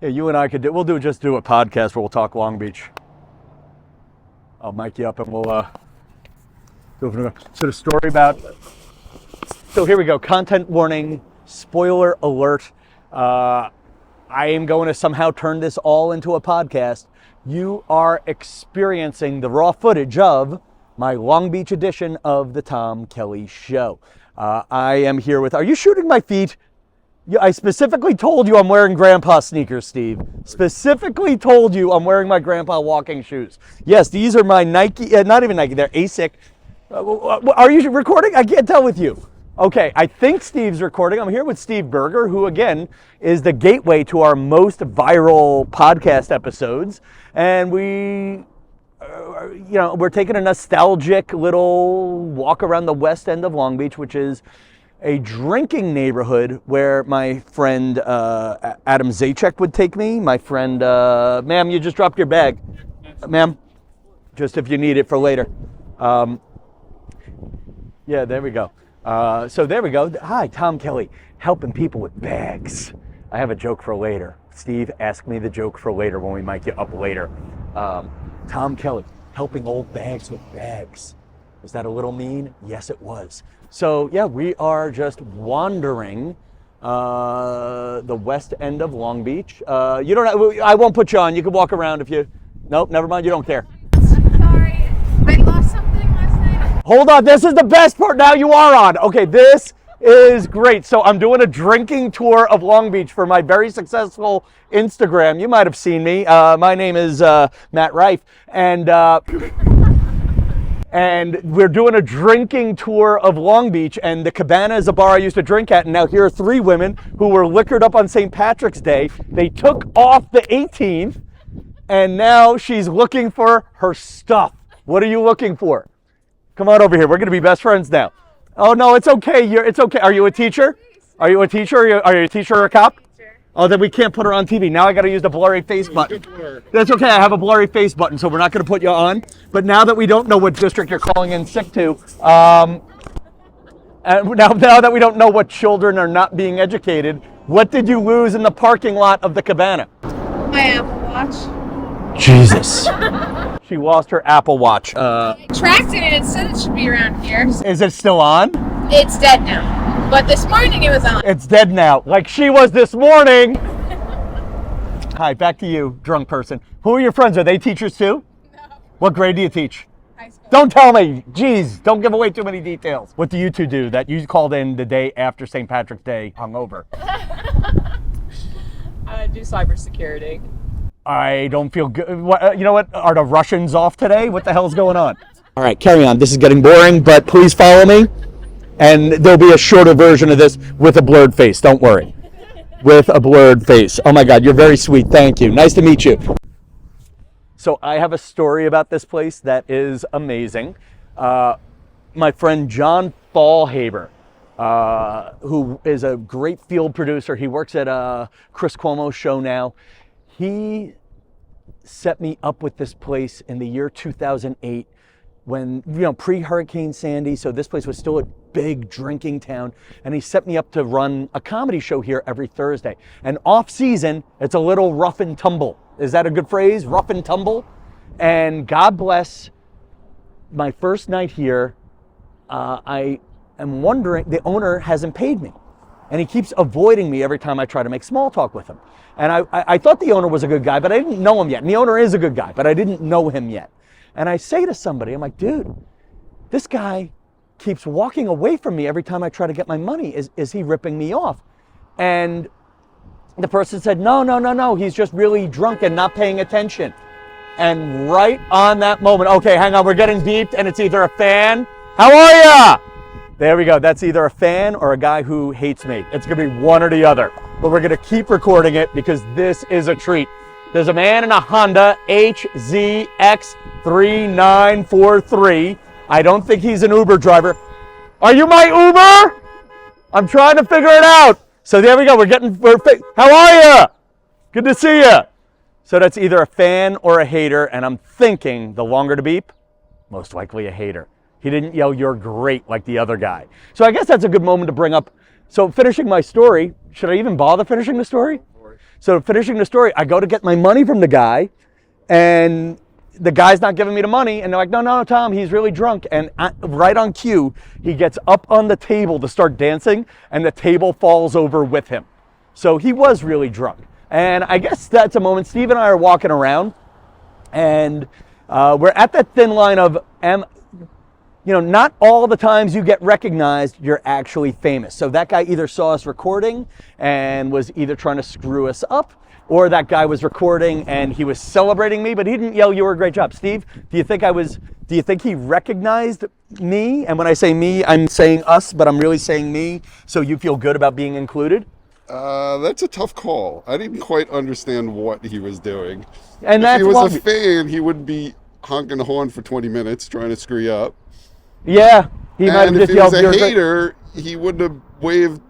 Yeah, you and I could do. Just do a podcast where we'll talk Long Beach. I'll mic you up and we'll go from there. So the story about. So here we go. Content warning. Spoiler alert. I am going to somehow turn this all into a podcast. You are experiencing the raw footage of my Long Beach edition of the Tom Kelly Show. I am here with. Are you shooting my feet? I specifically told you I'm wearing grandpa sneakers, Steve. Specifically told you I'm wearing my grandpa walking shoes. Yes, these are my Nike, not even Nike, they're ASIC. Are you recording? I can't tell with you. Okay, I think Steve's recording. I'm here with Steve Berger, who again is the gateway to our most viral podcast episodes. And we're taking a nostalgic little walk around the west end of Long Beach, which is a drinking neighborhood where my friend Adam Zajac would take me. My friend, ma'am, you just dropped your bag. Ma'am, just if you need it for later. Yeah, there we go. So there we go. Hi, Tom Kelly, helping people with bags. I have a joke for later. Steve, ask me the joke for later when we might get up later. Tom Kelly, helping old bags with bags. Was that a little mean? Yes, it was. So yeah, we are just wandering the west end of Long Beach. You don't. I won't put you on. You can walk around if you. Nope, never mind. You don't care. Sorry, I lost something last night. Hold on. This is the best part. Now you are on. Okay, this is great. So I'm doing a drinking tour of Long Beach for my very successful Instagram. You might have seen me. My name is Matt Rife, and we're doing a drinking tour of Long Beach, and the Cabana is a bar I used to drink at, and now here are three women who were liquored up on St. Patrick's Day. They took off the 18th, and now she's looking for her stuff. What are you looking for? Come on over here. We're going to be best friends now. Oh, no, it's okay. It's okay. Are you a teacher? Are you a teacher? Are you a teacher or a cop? Oh, then we can't put her on TV. Now I got to use the blurry face button. That's okay. I have a blurry face button, so we're not going to put you on. But now that we don't know what district you're calling in sick to, and now that we don't know what children are not being educated, what did you lose in the parking lot of the Cabana? My Apple Watch. Jesus. She lost her Apple Watch. I tracked it and it said it should be around here. Is it still on? It's dead now. But this morning it was on. It's dead now, like she was this morning. Hi, back to you, drunk person. Who are your friends? Are they teachers too? No. What grade do you teach? High school. Don't tell me. Jeez, don't give away too many details. What do you two do that you called in the day after St. Patrick's Day hungover? I do cybersecurity. I don't feel good. You know what? Are the Russians off today? What the hell's going on? All right, carry on. This is getting boring, but please follow me. And there'll be a shorter version of this with a blurred face. Don't worry. With a blurred face. Oh my God, you're very sweet. Thank you. Nice to meet you. So I have a story about this place that is amazing. My friend John Fallhaber, who is a great field producer. He works at Chris Cuomo's show now. He set me up with this place in the year 2008 when, pre-Hurricane Sandy, so this place was still a big drinking town, and he set me up to run a comedy show here every Thursday. And off season, it's a little rough and tumble. Is that a good phrase? Rough and tumble? And God bless my first night here, I am wondering, the owner hasn't paid me. And he keeps avoiding me every time I try to make small talk with him. And I thought the owner was a good guy, but I didn't know him yet. And the owner is a good guy, but I didn't know him yet. And I say to somebody, I'm like, dude, this guy keeps walking away from me every time I try to get my money. Is he ripping me off? And the person said, no. He's just really drunk and not paying attention. And right on that moment, okay, hang on, we're getting beeped, and it's either a fan. How are ya? There we go. That's either a fan or a guy who hates me. It's going to be one or the other. But we're going to keep recording it because this is a treat. There's a man in a Honda HZX3943. I don't think he's an Uber driver. Are you my Uber? I'm trying to figure it out. So there we go. How are you? Good to see you. So that's either a fan or a hater. And I'm thinking the longer to beep, most likely a hater. He didn't yell, "You're great," like the other guy. So I guess that's a good moment to bring up. So finishing my story, should I even bother finishing the story? So finishing the story, I go to get my money from the guy, and the guy's not giving me the money, and they're like, no, Tom, he's really drunk. And right on cue, he gets up on the table to start dancing, and the table falls over with him. So he was really drunk. And I guess that's a moment. Steve and I are walking around, and we're at that thin line of, not all the times you get recognized, you're actually famous. So that guy either saw us recording and was either trying to screw us up, or that guy was recording and he was celebrating me, but he didn't yell, "You were a great job." Steve, do you think he recognized me? And when I say me, I'm saying us, but I'm really saying me, so you feel good about being included? That's a tough call. I didn't quite understand what he was doing. And if he was a fan, he wouldn't be honking the horn for 20 minutes trying to screw you up. Yeah, he might have just yelled. And if he was a hater, he wouldn't have waved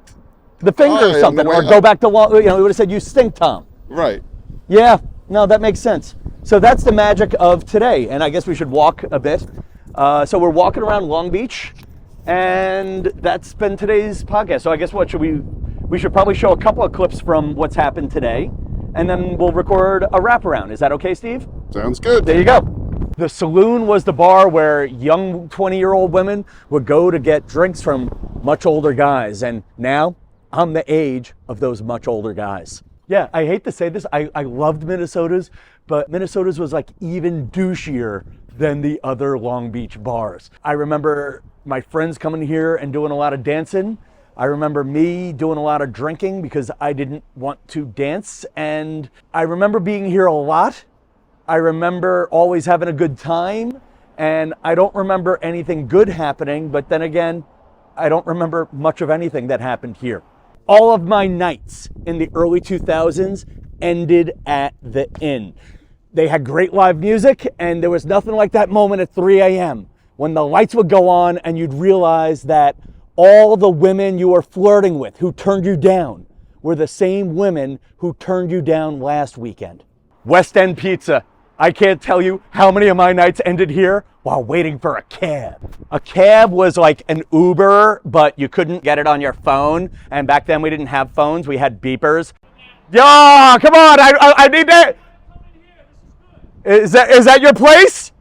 the finger or something, or go back to, he would have said, "You stink, Tom." Right. Yeah, no, that makes sense. So that's the magic of today, and I guess we should walk a bit. So we're walking around Long Beach, and that's been today's podcast. So I guess we should probably show a couple of clips from what's happened today, and then we'll record a wraparound. Is that okay, Steve? Sounds good. There you go. The saloon was the bar where young 20-year-old women would go to get drinks from much older guys, and now I'm the age of those much older guys. Yeah, I hate to say this, I loved Minnesota's, but Minnesota's was like even douchier than the other Long Beach bars. I remember my friends coming here and doing a lot of dancing. I remember me doing a lot of drinking because I didn't want to dance. And I remember being here a lot. I remember always having a good time. And I don't remember anything good happening, but then again, I don't remember much of anything that happened here. All of my nights in the early 2000s ended at the Inn. They had great live music, and there was nothing like that moment at 3 a.m. when the lights would go on and you'd realize that all the women you were flirting with who turned you down were the same women who turned you down last weekend. West End Pizza. I can't tell you how many of my nights ended here while waiting for a cab. A cab was like an Uber, but you couldn't get it on your phone. And back then we didn't have phones, we had beepers. Yo, come on, I need that. Is that your place?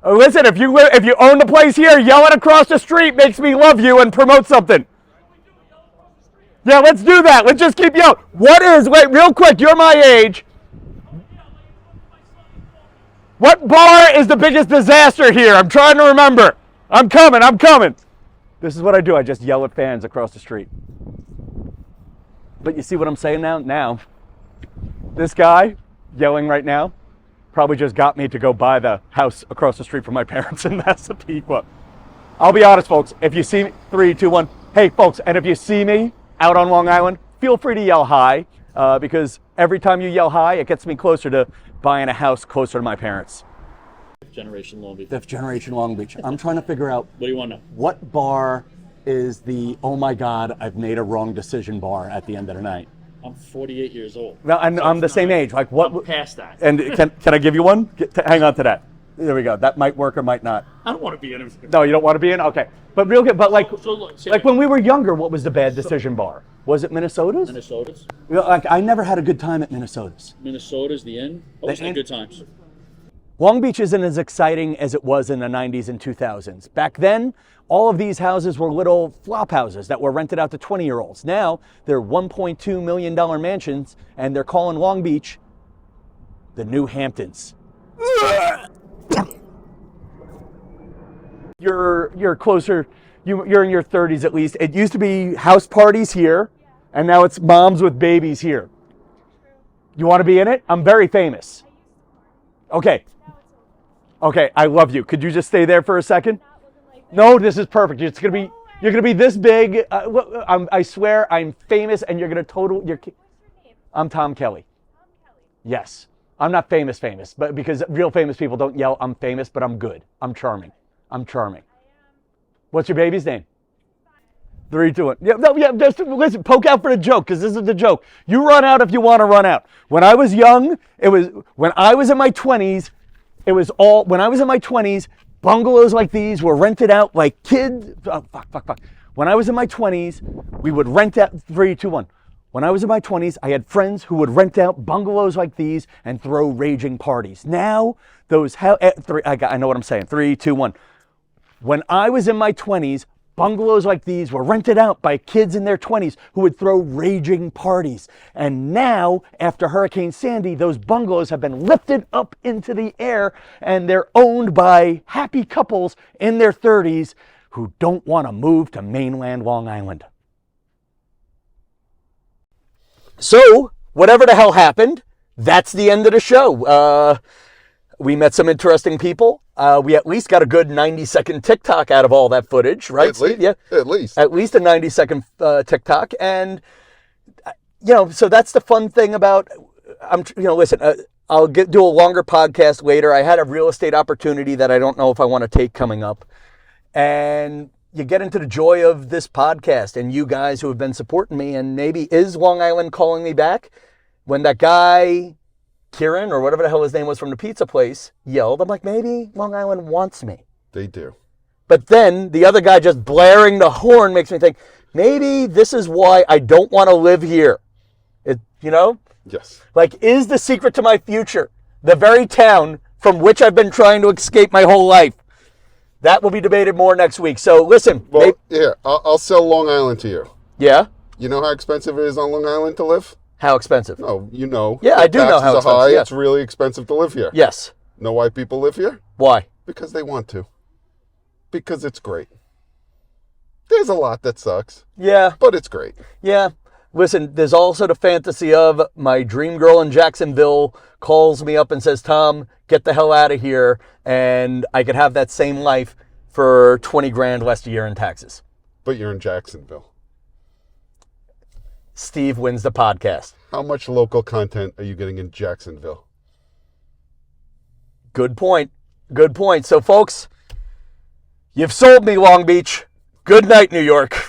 Oh, listen, if you own the place here, yelling across the street makes me love you and promote something. Yeah, let's do that. Let's just keep yelling. Wait, real quick, you're my age. What bar is the biggest disaster here? I'm trying to remember. I'm coming. This is what I do. I just yell at fans across the street. But you see what I'm saying now? Now, this guy yelling right now probably just got me to go buy the house across the street from my parents in Massapequa. I'll be honest, folks. If you see me, 3, 2, 1. Hey, folks, and if you see me out on Long Island, feel free to yell hi, because every time you yell hi, it gets me closer to buying a house closer to my parents. Fifth generation Long Beach. Fifth generation Long Beach. I'm trying to figure out What do you want to know? what bar is the, oh my God, I've made a wrong decision bar at the end of the night. I'm 48 years old. No, I'm the same age. Like what? I'm past that. And can I give you one? Hang on to that. There we go. That might work or might not. I don't want to be in it. No, you don't want to be in? Okay. But real good. But like, So look, see, like when we were younger, what was the bad decision bar? Was it Minnesota's? Minnesota's. Like I never had a good time at Minnesota's. Minnesota's, the Inn. Always The had Inn? good times. Long Beach isn't as exciting as it was in the 90s and 2000s. Back then, all of these houses were little flop houses that were rented out to 20-year-olds. Now, they're $1.2 million mansions, and they're calling Long Beach the New Hamptons. You're closer, you're in your 30s at least. It used to be house parties here, and now it's moms with babies here. You want to be in it? I'm very famous. Okay. Okay, I love you. Could you just stay there for a second? No, this is perfect. You're gonna be this big. I swear, I'm famous, and you're gonna I'm Tom Kelly. Yes, I'm not famous, but because real famous people don't yell, "I'm famous," but I'm good. I'm charming. What's your baby's name? 3, 2, 1. Yeah, no, yeah. Just listen. Poke out for the joke, because this is the joke. You run out if you want to run out. When I was young, when I was in my 20s. When I was in my 20s, bungalows like these were rented out like kids. Oh, fuck. When I was in my 20s, we would rent out, 3, 2, 1. When I was in my 20s, I had friends who would rent out bungalows like these and throw raging parties. Now, I know what I'm saying. 3, 2, 1. When I was in my 20s, bungalows like these were rented out by kids in their 20s who would throw raging parties. And now, after Hurricane Sandy, those bungalows have been lifted up into the air and they're owned by happy couples in their 30s who don't want to move to mainland Long Island. So, whatever the hell happened, that's the end of the show. We met some interesting people. We at least got a good 90-second TikTok out of all that footage, right, Steve? Yeah, at least. At least a 90-second TikTok. And, so that's the fun thing about, listen, I'll do a longer podcast later. I had a real estate opportunity that I don't know if I want to take coming up. And you get into the joy of this podcast and you guys who have been supporting me, and maybe is Long Island calling me back? When that guy, Kieran, or whatever the hell his name was from the pizza place, yelled, I'm like, maybe Long Island wants me. They do. But then the other guy just blaring the horn makes me think, maybe this is why I don't want to live here. Yes. Like, is the secret to my future the very town from which I've been trying to escape my whole life? That will be debated more next week. So listen. Well, here, I'll sell Long Island to you. Yeah? You know how expensive it is on Long Island to live? How expensive? Oh, you know. Yeah, I do know how taxes are high. expensive, yeah. It's really expensive to live here. Yes. Know why people live here? Why? Because they want to. Because it's great. There's a lot that sucks. Yeah. But it's great. Yeah. Listen, there's also the fantasy of my dream girl in Jacksonville calls me up and says, Tom, get the hell out of here. And I could have that same life for 20 grand less a year in taxes. But you're in Jacksonville. Steve wins the podcast. How much local content are you getting in Jacksonville? Good point. Good point. So, folks, you've sold me, Long Beach. Good night, New York.